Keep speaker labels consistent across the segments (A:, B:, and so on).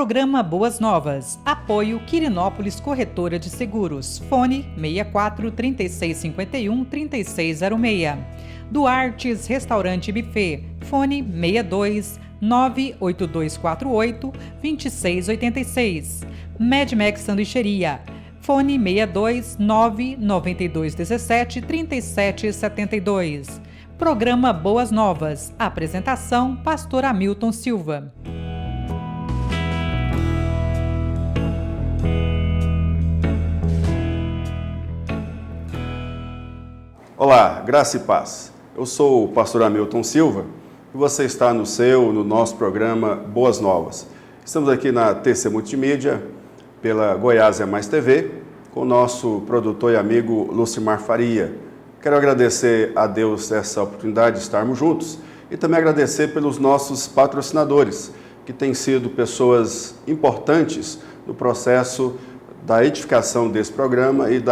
A: Programa Boas Novas. Apoio Quirinópolis Corretora de Seguros. Fone 64 3651 3606. Duartes Restaurante e Buffet. Fone 62 98248 2686. Medmex Sanduicheria. Fone 62 99217 3772. Programa Boas Novas. Apresentação: Pastor Hamilton Silva.
B: Olá, graça e paz. Eu sou o pastor Hamilton Silva e você está no nosso programa Boas Novas. Estamos aqui na TC Multimídia, pela Goiás é Mais TV, com o nosso produtor e amigo Lucimar Faria. Quero agradecer a Deus essa oportunidade de estarmos juntos e também agradecer pelos nossos patrocinadores, que têm sido pessoas importantes no processo da edificação desse programa e do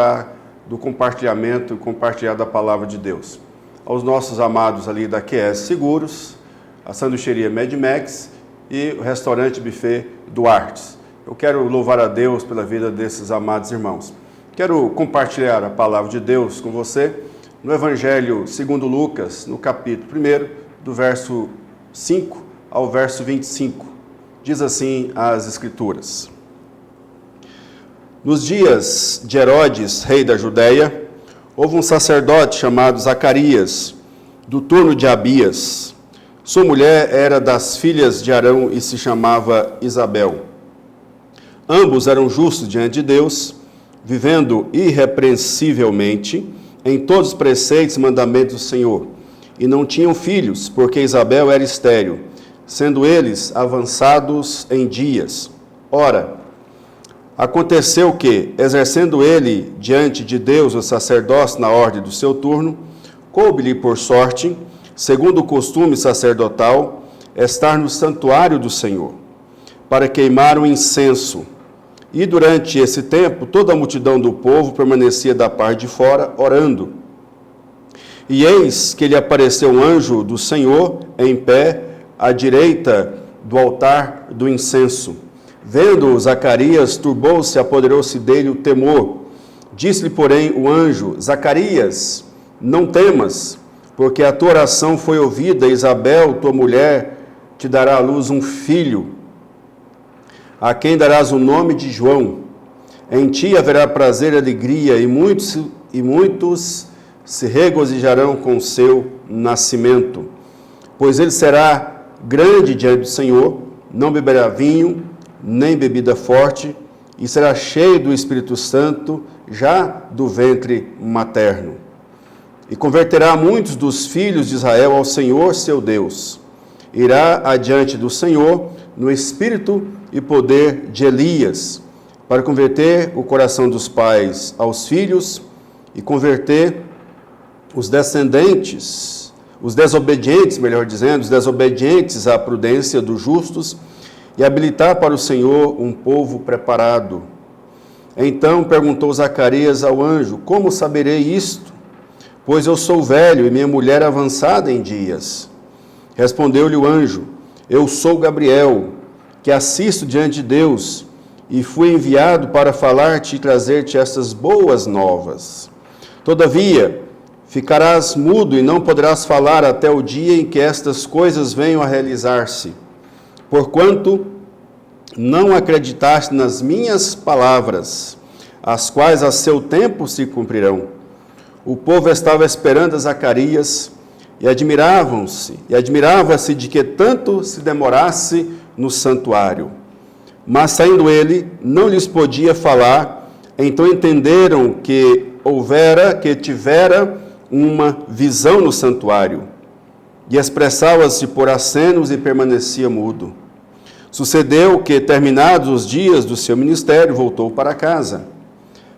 B: compartilhamento e compartilhar da palavra de Deus. Aos nossos amados ali da QS Seguros, a sanduicheria Medmex e o restaurante Buffet Duartes. Eu quero louvar a Deus pela vida desses amados irmãos. Quero compartilhar a palavra de Deus com você no Evangelho segundo Lucas, no capítulo 1, do verso 5 ao verso 25. Diz assim as Escrituras. Nos dias de Herodes, rei da Judéia, houve um sacerdote chamado Zacarias, do turno de Abias. Sua mulher era das filhas de Arão e se chamava Isabel. Ambos eram justos diante de Deus, vivendo irrepreensivelmente em todos os preceitos e mandamentos do Senhor, e não tinham filhos, porque Isabel era estéril, sendo eles avançados em dias. Ora, aconteceu que, exercendo ele diante de Deus o sacerdócio na ordem do seu turno, coube-lhe por sorte, segundo o costume sacerdotal, estar no santuário do Senhor, para queimar o incenso. E durante esse tempo, toda a multidão do povo permanecia da parte de fora, orando. E eis que lhe apareceu um anjo do Senhor, em pé, à direita do altar do incenso. Vendo Zacarias, turbou-se e apoderou-se dele o temor. Disse-lhe, porém, o anjo: Zacarias, não temas, porque a tua oração foi ouvida, Isabel, tua mulher, te dará à luz um filho, a quem darás o nome de João. Em ti haverá prazer e alegria, e muitos se regozijarão com o seu nascimento. Pois ele será grande diante do Senhor, não beberá vinho, nem bebida forte, e será cheio do Espírito Santo, já do ventre materno. E converterá muitos dos filhos de Israel ao Senhor seu Deus. Irá adiante do Senhor no espírito e poder de Elias, para converter o coração dos pais aos filhos e converter os desobedientes, os desobedientes à prudência dos justos, e habilitar para o Senhor um povo preparado. Então perguntou Zacarias ao anjo: como saberei isto? Pois eu sou velho e minha mulher avançada em dias. Respondeu-lhe o anjo: eu sou Gabriel, que assisto diante de Deus, e fui enviado para falar-te e trazer-te estas boas novas. Todavia, ficarás mudo e não poderás falar até o dia em que estas coisas venham a realizar-se. Porquanto não acreditaste nas minhas palavras, as quais a seu tempo se cumprirão. O povo estava esperando a Zacarias e admirava-se de que tanto se demorasse no santuário. Mas saindo ele, não lhes podia falar, então entenderam que tivera uma visão no santuário. E expressava-se por acenos e permanecia mudo. Sucedeu que, terminados os dias do seu ministério, voltou para casa.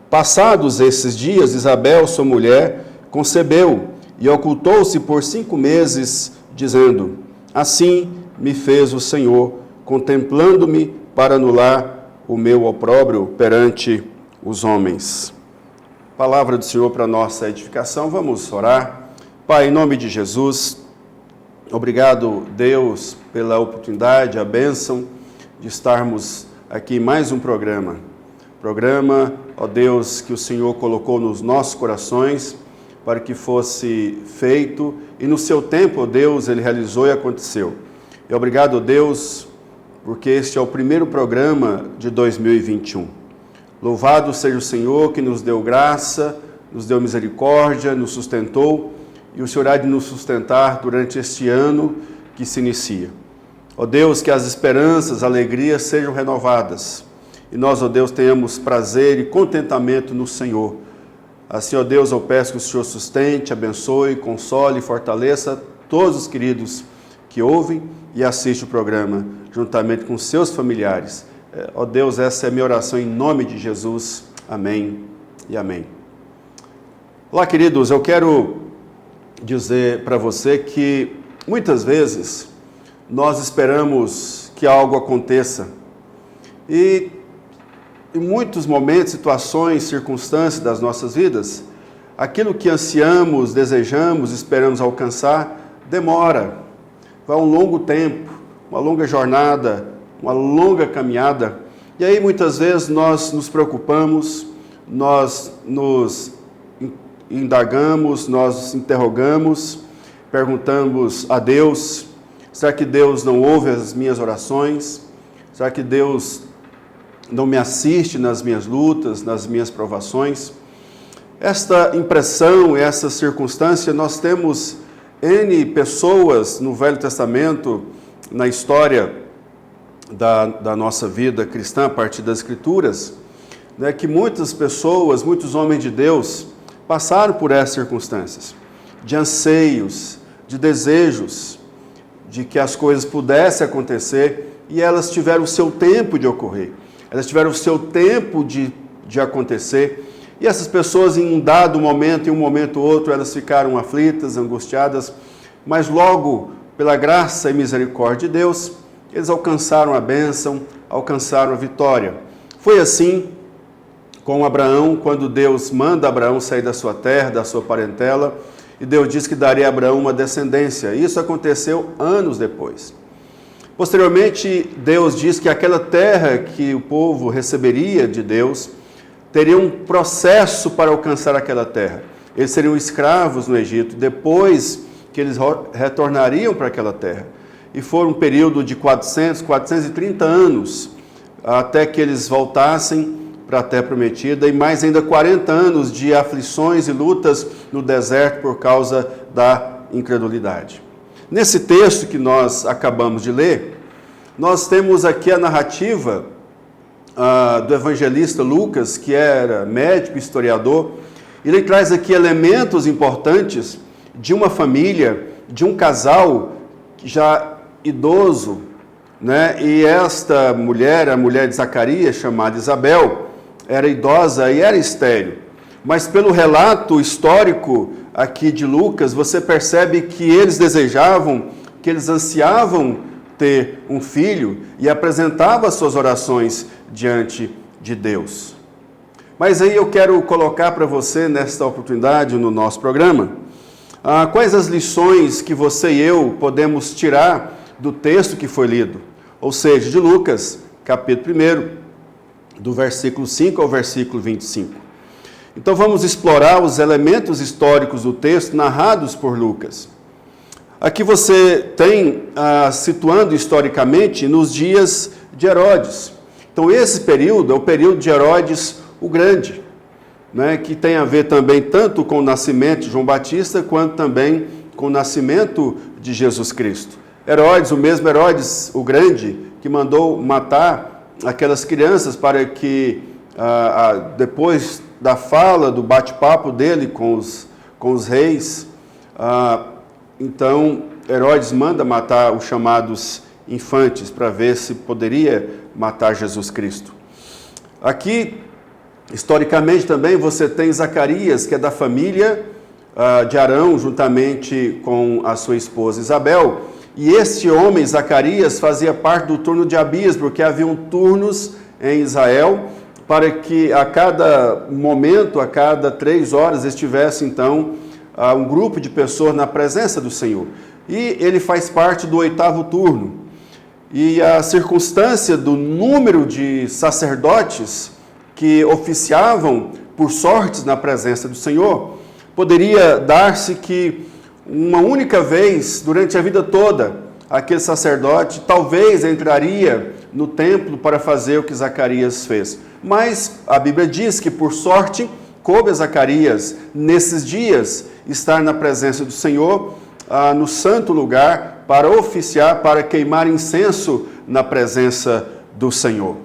B: Passados esses dias, Isabel, sua mulher, concebeu e ocultou-se por 5 meses, dizendo: assim me fez o Senhor, contemplando-me para anular o meu opróbrio perante os homens. Palavra do Senhor para nossa edificação. Vamos orar. Pai, em nome de Jesus, obrigado, Deus, pela oportunidade, a bênção de estarmos aqui em mais um programa. Programa, ó Deus, que o Senhor colocou nos nossos corações para que fosse feito e no seu tempo, ó Deus, ele realizou e aconteceu. E obrigado, ó Deus, porque este é o primeiro programa de 2021. Louvado seja o Senhor que nos deu graça, nos deu misericórdia, nos sustentou e o Senhor há de nos sustentar durante este ano que se inicia. Ó Deus, que as esperanças, alegrias sejam renovadas e nós, ó Deus, tenhamos prazer e contentamento no Senhor. Assim, ó Deus, eu peço que o Senhor sustente, abençoe, console e fortaleça todos os queridos que ouvem e assistem o programa, juntamente com seus familiares. Ó Deus, essa é a minha oração em nome de Jesus. Amém e amém. Olá, queridos, eu quero dizer para você que muitas vezes nós esperamos que algo aconteça e em muitos momentos, situações, circunstâncias das nossas vidas, aquilo que ansiamos, desejamos, esperamos alcançar, demora, vai um longo tempo, uma longa jornada, uma longa caminhada, e aí muitas vezes nós nos preocupamos, nós nos indagamos, nós nos interrogamos, perguntamos a Deus, será que Deus não ouve as minhas orações? Será que Deus não me assiste nas minhas lutas, nas minhas provações? Esta impressão, essa circunstância, nós temos N pessoas no Velho Testamento, na história da nossa vida cristã, a partir das Escrituras, né, que muitas pessoas, muitos homens de Deus, passaram por essas circunstâncias, de anseios, de desejos, de que as coisas pudessem acontecer, e elas tiveram o seu tempo de ocorrer. Elas tiveram o seu tempo de acontecer, e essas pessoas em um dado momento, em um momento ou outro, elas ficaram aflitas, angustiadas, mas logo, pela graça e misericórdia de Deus, eles alcançaram a bênção, alcançaram a vitória. Foi assim com Abraão, quando Deus manda Abraão sair da sua terra, da sua parentela, e Deus diz que daria a Abraão uma descendência. Isso aconteceu anos depois. Posteriormente, Deus diz que aquela terra que o povo receberia de Deus, teria um processo para alcançar aquela terra. Eles seriam escravos no Egito, depois que eles retornariam para aquela terra. E foi um período de 430 anos, até que eles voltassem para a terra prometida, e mais ainda 40 anos de aflições e lutas no deserto por causa da incredulidade. Nesse texto que nós acabamos de ler, nós temos aqui a narrativa do evangelista Lucas, que era médico, historiador. Ele traz aqui elementos importantes de uma família, de um casal já idoso, né? E esta mulher, a mulher de Zacarias, chamada Isabel, era idosa e era estéril. Mas pelo relato histórico aqui de Lucas, você percebe que eles desejavam, que eles ansiavam ter um filho e apresentavam as suas orações diante de Deus. Mas aí eu quero colocar para você, nesta oportunidade, no nosso programa, quais as lições que você e eu podemos tirar do texto que foi lido, ou seja, de Lucas, capítulo 1, do versículo 5 ao versículo 25. Então vamos explorar os elementos históricos do texto narrados por Lucas. Aqui você tem, situando historicamente, nos dias de Herodes. Então esse período é o período de Herodes o Grande, né, que tem a ver também tanto com o nascimento de João Batista, quanto também com o nascimento de Jesus Cristo. Herodes, o mesmo Herodes o Grande, que mandou matar aquelas crianças para que, depois da fala, do bate-papo dele com os reis, então Herodes manda matar os chamados infantes para ver se poderia matar Jesus Cristo. Aqui, historicamente também, você tem Zacarias, que é da família de Arão, juntamente com a sua esposa Isabel. E este homem, Zacarias, fazia parte do turno de Abias, porque haviam turnos em Israel, para que a cada momento, a cada 3 horas, estivesse então um grupo de pessoas na presença do Senhor. E ele faz parte do 8º turno. E a circunstância do número de sacerdotes que oficiavam por sortes na presença do Senhor, poderia dar-se que uma única vez, durante a vida toda, aquele sacerdote talvez entraria no templo para fazer o que Zacarias fez. Mas a Bíblia diz que, por sorte, coube a Zacarias, nesses dias, estar na presença do Senhor, no santo lugar, para oficiar, para queimar incenso na presença do Senhor.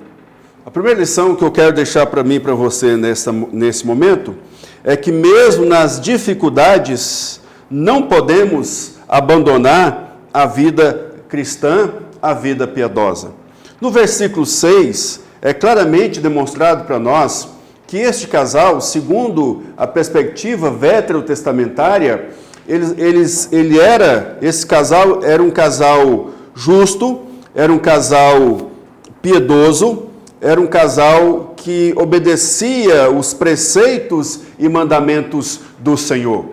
B: A primeira lição que eu quero deixar para mim e para você nesse momento é que mesmo nas dificuldades não podemos abandonar a vida cristã, a vida piedosa. No versículo 6 é claramente demonstrado para nós que este casal, segundo a perspectiva veterotestamentária, esse casal era um casal justo, era um casal piedoso, era um casal que obedecia os preceitos e mandamentos do Senhor.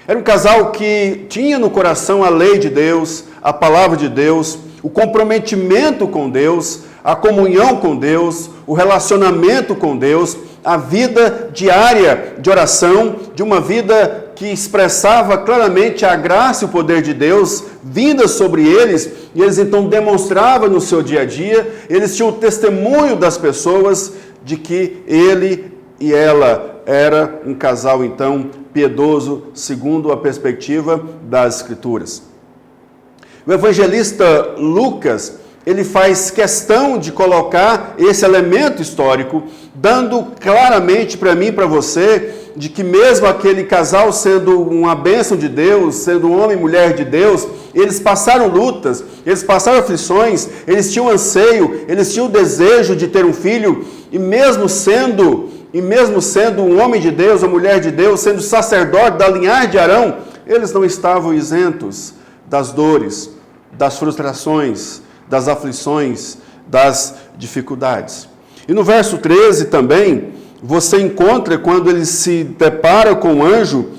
B: Era um casal que tinha no coração a lei de Deus, a palavra de Deus, o comprometimento com Deus, a comunhão com Deus, o relacionamento com Deus, a vida diária de oração, de uma vida que expressava claramente a graça e o poder de Deus vinda sobre eles, e eles então demonstravam no seu dia a dia, eles tinham o testemunho das pessoas de que ele e ela era um casal então piedoso, segundo a perspectiva das Escrituras. O evangelista Lucas, ele faz questão de colocar esse elemento histórico, dando claramente para mim e para você, de que mesmo aquele casal sendo uma bênção de Deus, sendo um homem e mulher de Deus, eles passaram lutas, eles passaram aflições, eles tinham anseio, eles tinham o desejo de ter um filho, e mesmo sendo um homem de Deus, uma mulher de Deus, sendo sacerdote da linhagem de Arão, eles não estavam isentos das dores, das frustrações, das aflições, das dificuldades. E no verso 13 também, você encontra quando ele se depara com o anjo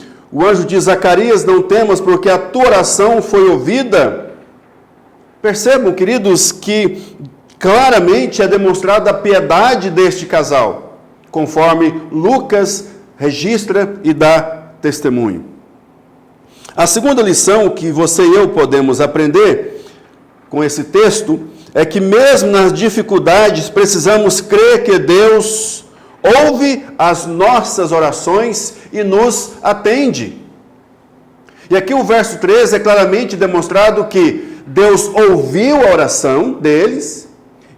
B: diz: Zacarias, não temas, porque a tua oração foi ouvida. Percebam, queridos, que claramente é demonstrada a piedade deste casal, conforme Lucas registra e dá testemunho. A segunda lição que você e eu podemos aprender com esse texto é que mesmo nas dificuldades precisamos crer que Deus ouve as nossas orações e nos atende. E aqui o verso 13 é claramente demonstrado que Deus ouviu a oração deles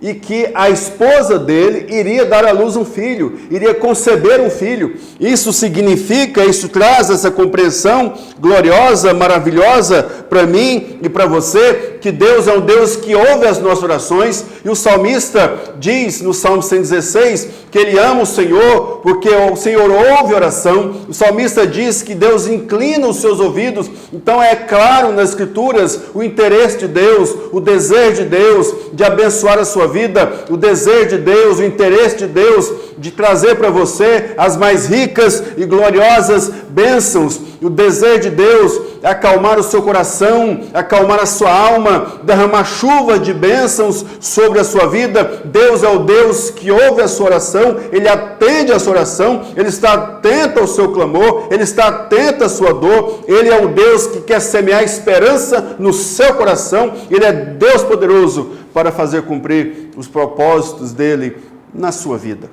B: e que a esposa dele iria dar à luz um filho, iria conceber um filho. Isso significa, isso traz essa compreensão gloriosa, maravilhosa para mim e para você, que Deus é um Deus que ouve as nossas orações, e o salmista diz no Salmo 116 que ele ama o Senhor, porque o Senhor ouve a oração. O salmista diz que Deus inclina os seus ouvidos. Então é claro nas Escrituras o interesse de Deus, o desejo de Deus de abençoar a sua vida, o desejo de Deus, o interesse de Deus de trazer para você as mais ricas e gloriosas bênçãos. O desejo de Deus é acalmar o seu coração, acalmar a sua alma, derramar chuva de bênçãos sobre a sua vida. Deus é o Deus que ouve a sua oração, Ele atende a sua oração, Ele está atento ao seu clamor, Ele está atento à sua dor. Ele é um Deus que quer semear esperança no seu coração. Ele é Deus poderoso para fazer cumprir os propósitos dEle na sua vida.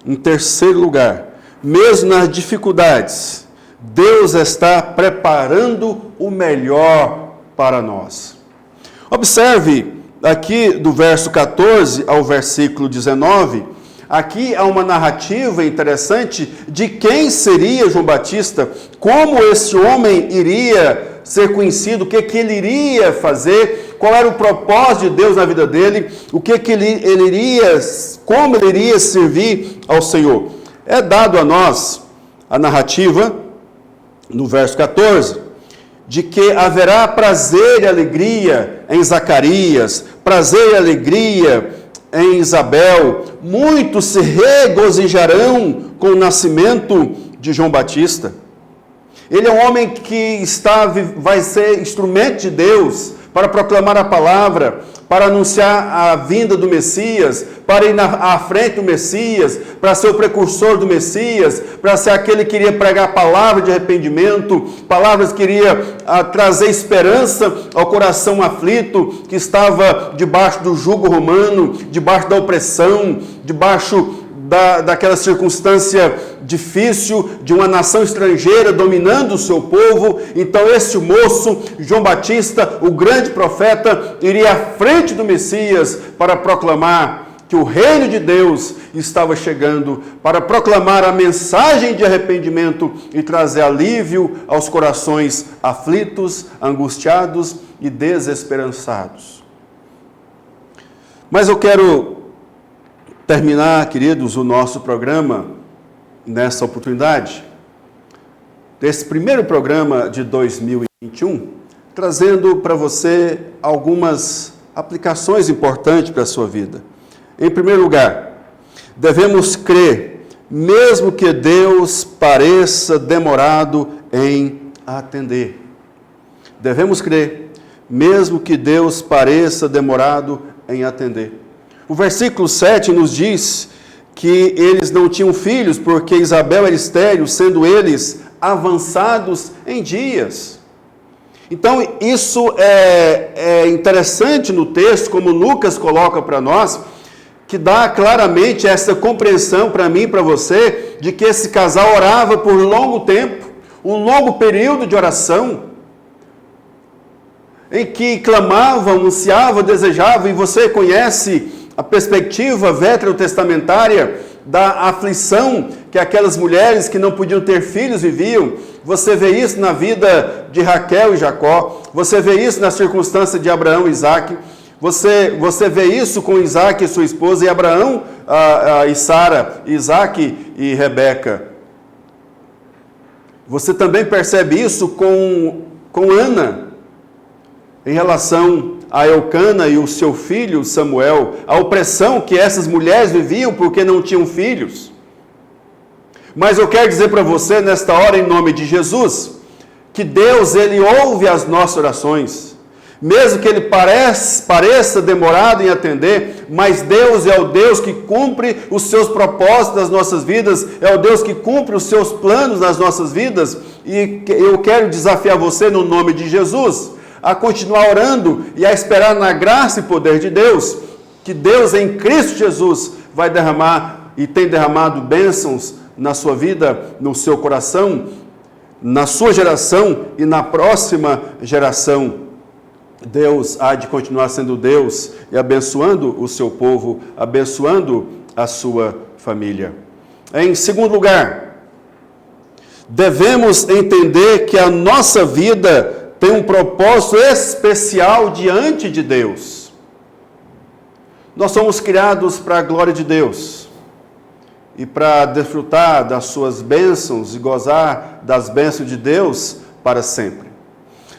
B: Em terceiro lugar, mesmo nas dificuldades, Deus está preparando o melhor para nós. Observe aqui do verso 14 ao versículo 19, aqui há uma narrativa interessante de quem seria João Batista, como esse homem iria ser conhecido, o que ele iria fazer, qual era o propósito de Deus na vida dele, como ele iria servir ao Senhor. É dado a nós a narrativa, no verso 14, de que haverá prazer e alegria em Zacarias, prazer e alegria em Isabel, muitos se regozijarão com o nascimento de João Batista. Ele é um homem que vai ser instrumento de Deus para proclamar a palavra, para anunciar a vinda do Messias, para ir à frente do Messias, para ser o precursor do Messias, para ser aquele que iria pregar a palavra de arrependimento, palavras que iria trazer esperança ao coração aflito, que estava debaixo do jugo romano, debaixo da opressão, debaixo daquela circunstância difícil de uma nação estrangeira dominando o seu povo. Então esse moço, João Batista, o grande profeta, iria à frente do Messias para proclamar que o reino de Deus estava chegando, para proclamar a mensagem de arrependimento e trazer alívio aos corações aflitos, angustiados e desesperançados. Mas eu quero terminar, queridos, o nosso programa nessa oportunidade, desse primeiro programa de 2021, trazendo para você algumas aplicações importantes para a sua vida. Em primeiro lugar, devemos crer, mesmo que Deus pareça demorado em atender. Devemos crer, mesmo que Deus pareça demorado em atender. O versículo 7 nos diz que eles não tinham filhos, porque Isabel era estéril, sendo eles avançados em dias. Então, isso é interessante no texto, como Lucas coloca para nós, que dá claramente essa compreensão para mim e para você, de que esse casal orava por longo tempo, um longo período de oração, em que clamavam, anunciavam, desejavam, e você conhece a perspectiva veterotestamentária da aflição que aquelas mulheres que não podiam ter filhos viviam. Você vê isso na vida de Raquel e Jacó, você vê isso na circunstância de Abraão e Isaac, você vê isso com Isaac e sua esposa, e Abraão e Sara, Isaac e Rebeca. Você também percebe isso com Ana, em relação a Eucana e o seu filho Samuel, a opressão que essas mulheres viviam porque não tinham filhos. Mas eu quero dizer para você, nesta hora, em nome de Jesus, que Deus, Ele ouve as nossas orações, mesmo que Ele pareça demorado em atender, mas Deus é o Deus que cumpre os seus propósitos nas nossas vidas, é o Deus que cumpre os seus planos nas nossas vidas, e eu quero desafiar você, no nome de Jesus, a continuar orando e a esperar na graça e poder de Deus, que Deus em Cristo Jesus vai derramar e tem derramado bênçãos na sua vida, no seu coração, na sua geração e na próxima geração. Deus há de continuar sendo Deus e abençoando o seu povo, abençoando a sua família. Em segundo lugar, devemos entender que a nossa vida tem um propósito especial diante de Deus. Nós somos criados para a glória de Deus e para desfrutar das suas bênçãos e gozar das bênçãos de Deus para sempre.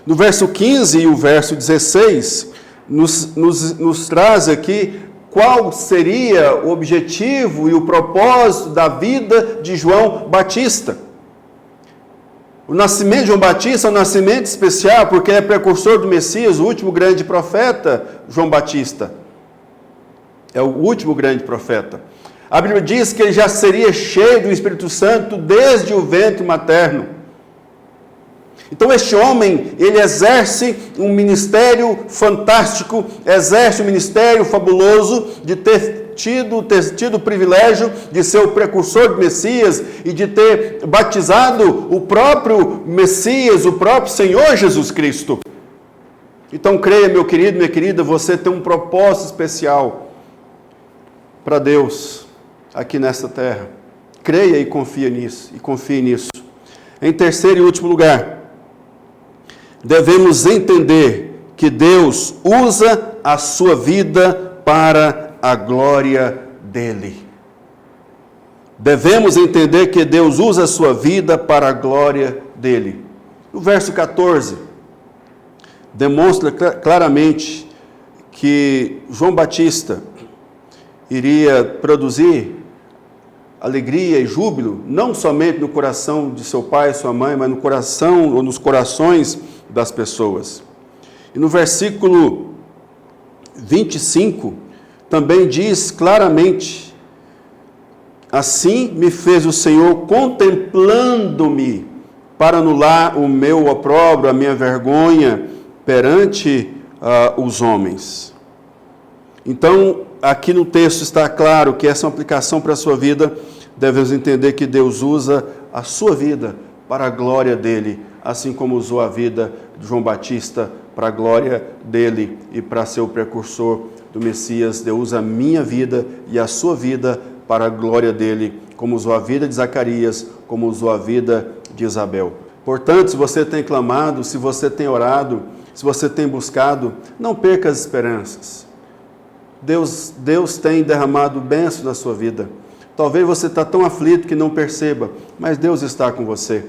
B: No verso 15 e o verso 16, nos traz aqui qual seria o objetivo e o propósito da vida de João Batista. O nascimento de João Batista é um nascimento especial porque é precursor do Messias, o último grande profeta, João Batista. É o último grande profeta. A Bíblia diz que ele já seria cheio do Espírito Santo desde o ventre materno. Então este homem, ele exerce um ministério fantástico, exerce um ministério fabuloso de ter tido o privilégio de ser o precursor do Messias e de ter batizado o próprio Messias, o próprio Senhor Jesus Cristo. Então creia, meu querido, minha querida, você tem um propósito especial para Deus aqui nesta terra. Creia e confie nisso. Em terceiro e último lugar, devemos entender que Deus usa a sua vida para a glória dele. Devemos entender que Deus usa a sua vida para a glória dele. No verso 14, demonstra claramente que João Batista iria produzir alegria e júbilo, não somente no coração de seu pai e sua mãe, mas no coração ou nos corações das pessoas. E no versículo 25, também diz claramente: assim me fez o Senhor contemplando-me, para anular o meu opróbrio, a minha vergonha perante os homens. Então, aqui no texto está claro que essa é uma aplicação para a sua vida. Devemos entender que Deus usa a sua vida para a glória dele, assim como usou a vida de João Batista para a glória dele e para ser o precursor do Messias. Deus usa a minha vida e a sua vida para a glória dele, como usou a vida de Zacarias, como usou a vida de Isabel. Portanto, se você tem clamado, se você tem orado, se você tem buscado, não perca as esperanças. Deus tem derramado bênçãos na sua vida. Talvez você está tão aflito que não perceba, mas Deus está com você.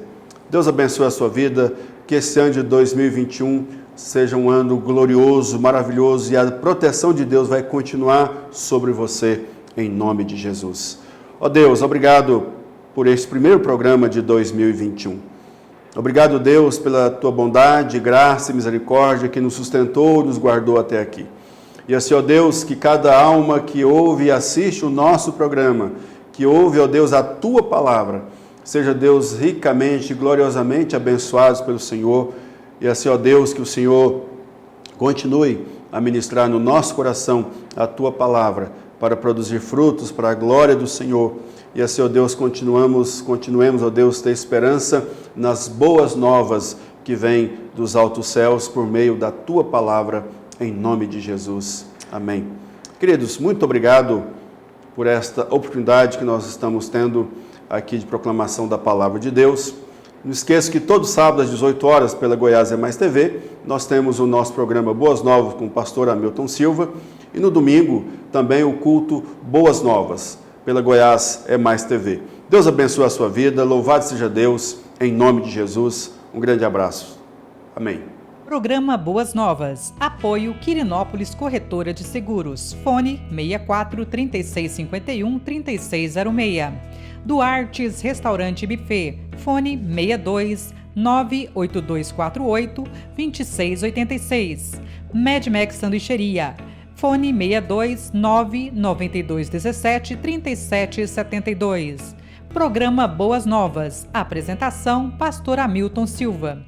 B: Deus abençoe a sua vida, que esse ano de 2021 seja um ano glorioso, maravilhoso, e a proteção de Deus vai continuar sobre você, em nome de Jesus. Ó Deus, obrigado por este primeiro programa de 2021. Obrigado, Deus, pela tua bondade, graça e misericórdia que nos sustentou, nos guardou até aqui. E assim, ó Deus, que cada alma que ouve e assiste o nosso programa, que ouve, ó Deus, a tua palavra, seja, Deus, ricamente e gloriosamente abençoados pelo Senhor. E assim, ó Deus, que o Senhor continue a ministrar no nosso coração a tua palavra, para produzir frutos para a glória do Senhor. E assim, ó Deus, continuemos, ó Deus, ter esperança nas boas novas que vêm dos altos céus por meio da tua palavra, em nome de Jesus. Amém. Queridos, muito obrigado por esta oportunidade que nós estamos tendo aqui de proclamação da palavra de Deus. Não esqueça que todo sábado às 18 horas pela Goiás é Mais TV, nós temos o nosso programa Boas Novas com o pastor Hamilton Silva, e no domingo também o culto Boas Novas pela Goiás é Mais TV. Deus abençoe a sua vida, louvado seja Deus, em nome de Jesus. Um grande abraço. Amém.
A: Programa Boas Novas. Apoio Quirinópolis Corretora de Seguros. Fone 64 3651 3606. Duartes Restaurante e Buffet. Fone 62 98248 2686. Medmex Sanduicheria. Fone 62 99217 3772. Programa Boas Novas. Apresentação: Pastor Hamilton Silva.